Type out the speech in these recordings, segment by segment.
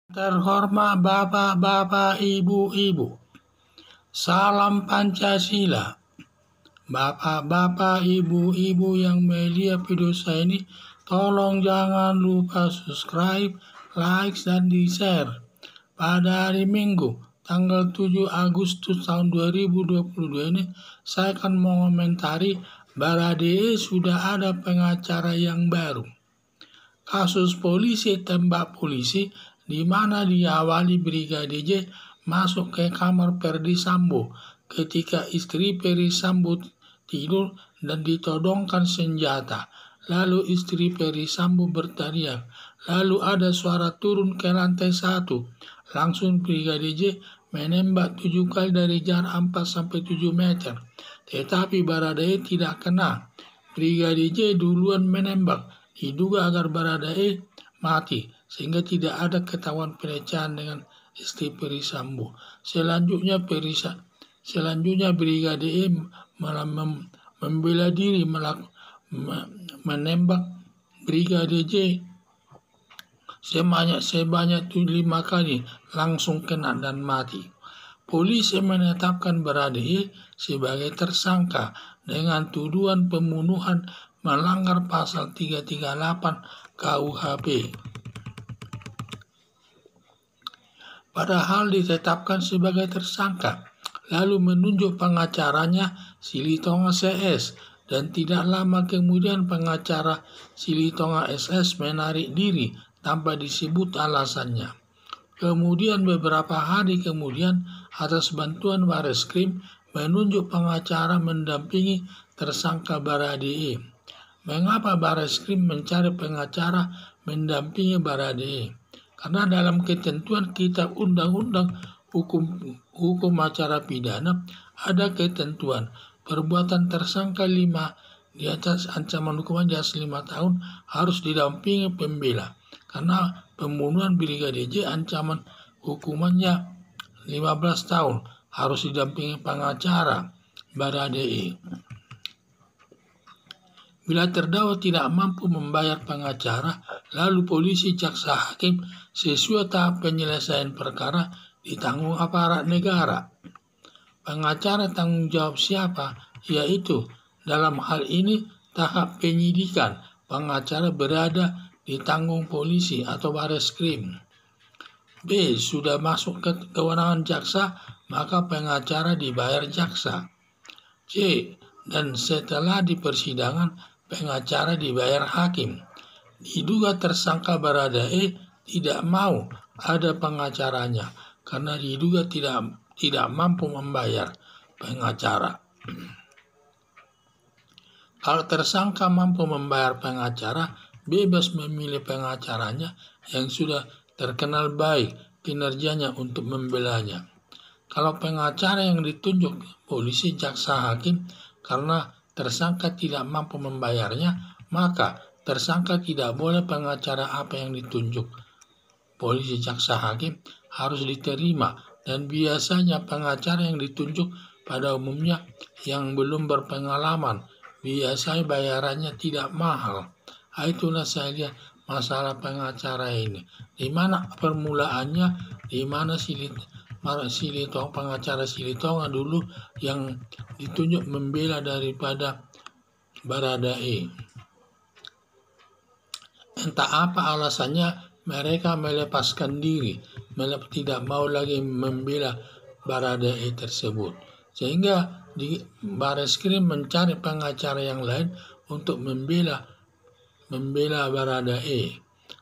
Terhormat Bapak-Bapak, Ibu-Ibu, salam Pancasila. Bapak-bapak, Ibu-Ibu yang melihat video saya ini, tolong jangan lupa subscribe, like, dan di-share. Pada hari Minggu, tanggal 7 Agustus tahun 2022 ini, saya akan mengomentari Baradae sudah ada pengacara yang baru. Kasus polisi tembak polisi di mana diawali Brigadir J masuk ke kamar Ferdy Sambo ketika istri Ferdy Sambo tidur dan ditodongkan senjata. Lalu istri Ferdy Sambo berteriak. Lalu ada suara turun ke lantai 1. Langsung Brigadir J menembak 7 kali dari jarak 4-7 meter. Tetapi Baradae tidak kena. Brigadir J duluan menembak. Diduga agar Baradae mati, sehingga tidak ada ketahuan pelecehan dengan istri Ferdy Sambo. Selanjutnya Brigadir membela diri menembak Brigadir J sebanyak 5 kali, langsung kena dan mati. Polisi menetapkan Baradae sebagai tersangka dengan tuduhan pembunuhan melanggar pasal 338 KUHP. Padahal ditetapkan sebagai tersangka, lalu menunjuk pengacaranya Silitonga CS, dan tidak lama kemudian pengacara Silitonga SS menarik diri tanpa disebut alasannya. Kemudian beberapa hari kemudian, atas bantuan Bareskrim, menunjuk pengacara mendampingi tersangka Baradae. Mengapa Bareskrim mencari pengacara mendampingi Baradae? Karena dalam ketentuan Kitab Undang-Undang Hukum Acara Pidana ada ketentuan perbuatan tersangka 5 di atas ancaman hukuman di atas 5 tahun harus didampingi pembela. Karena pembunuhan Brigadir J ancaman hukumannya 15 tahun harus didampingi pengacara Baradae. Bila terdakwa tidak mampu membayar pengacara, lalu polisi, jaksa, hakim sesuai tahap penyelesaian perkara ditanggung aparat negara. Pengacara tanggung jawab siapa? Yaitu dalam hal ini tahap penyidikan, pengacara berada di tanggung polisi atau Bareskrim. B. Sudah masuk ke kewenangan jaksa, maka pengacara dibayar jaksa. C. Dan setelah di persidangan, pengacara dibayar hakim. Diduga tersangka Baradae tidak mau ada pengacaranya karena diduga tidak mampu membayar pengacara. Kalau tersangka mampu membayar pengacara, bebas memilih pengacaranya yang sudah terkenal baik kinerjanya untuk membelanya. Kalau pengacara yang ditunjuk polisi, jaksa, hakim karena tersangka tidak mampu membayarnya, maka tersangka tidak boleh pengacara apa yang ditunjuk polisi, jaksa, hakim harus diterima, dan biasanya pengacara yang ditunjuk pada umumnya yang belum berpengalaman, biasanya bayarannya tidak mahal. Itulah saya lihat masalah pengacara ini. Di mana permulaannya, di mana pengacara Silitonga dulu yang ditunjuk membela daripada Baradae. Entah apa alasannya, mereka melepaskan diri, tidak mau lagi membela Baradae tersebut. Sehingga di Bareskrim mencari pengacara yang lain untuk membela Baradae.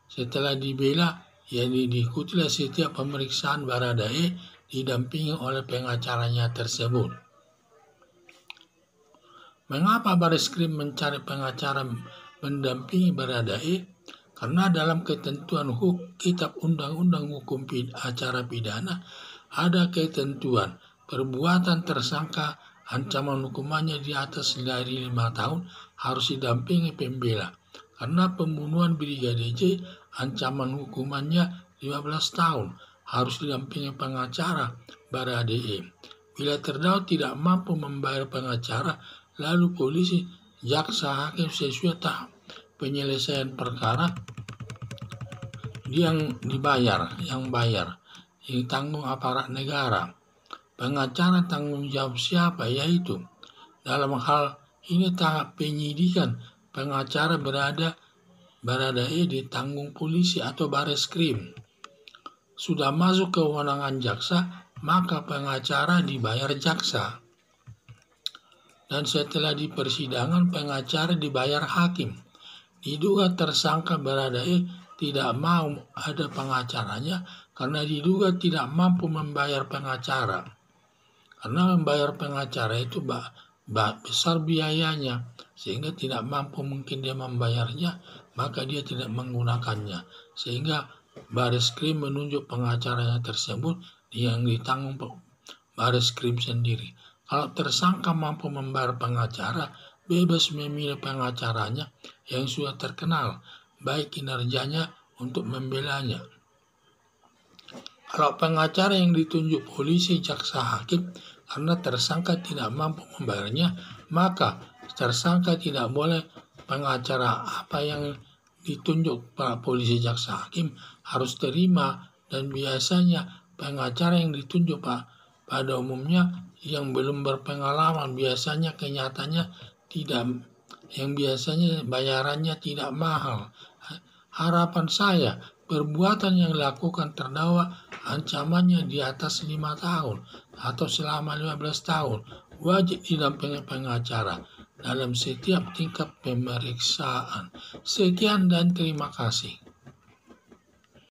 Setelah dibela, diikutilah setiap pemeriksaan Baradae didampingi oleh pengacaranya tersebut. Mengapa Bareskrim mencari pengacara mendampingi Baradae? Karena dalam ketentuan Kitab Undang-Undang Hukum Acara Pidana ada ketentuan perbuatan tersangka ancaman hukumannya di atas dari 5 tahun harus didampingi pembela. Karena pembunuhan Brigadir J ancaman hukumannya 15 tahun harus didampingi pengacara Baradae. Bila terdakwa tidak mampu membayar pengacara, lalu polisi, jaksa, hakim sesuai tahap penyelesaian perkara yang bayar, ditanggung aparat negara. Pengacara tanggung jawab siapa? Yaitu dalam hal ini tahap penyidikan, pengacara Baradae ditanggung polisi atau Bareskrim. Sudah masuk kewenangan jaksa, maka pengacara dibayar jaksa. Dan setelah di persidangan, pengacara dibayar hakim. Diduga tersangka Baradae tidak mau ada pengacaranya karena diduga tidak mampu membayar pengacara. Karena membayar pengacara itu besar biayanya, sehingga tidak mampu mungkin dia membayarnya, maka dia tidak menggunakannya. Sehingga Bareskrim menunjuk pengacaranya tersebut yang ditanggung Bareskrim sendiri. Kalau tersangka mampu membayar pengacara, bebas memilih pengacaranya yang sudah terkenal, baik kinerjanya untuk membelanya. Kalau pengacara yang ditunjuk polisi, jaksa, hakim, karena tersangka tidak mampu membayarnya, maka tersangka tidak boleh pengacara apa yang ditunjuk para polisi, jaksa, hakim harus terima. Dan biasanya pengacara yang ditunjuk pada umumnya yang belum berpengalaman, biasanya kenyataannya tidak, yang biasanya bayarannya tidak mahal. Harapan saya, perbuatan yang dilakukan terdakwa ancamannya di atas 5 tahun atau selama 15 tahun. Wajib didampingi pengacara dalam setiap tingkat pemeriksaan. Sekian dan terima kasih.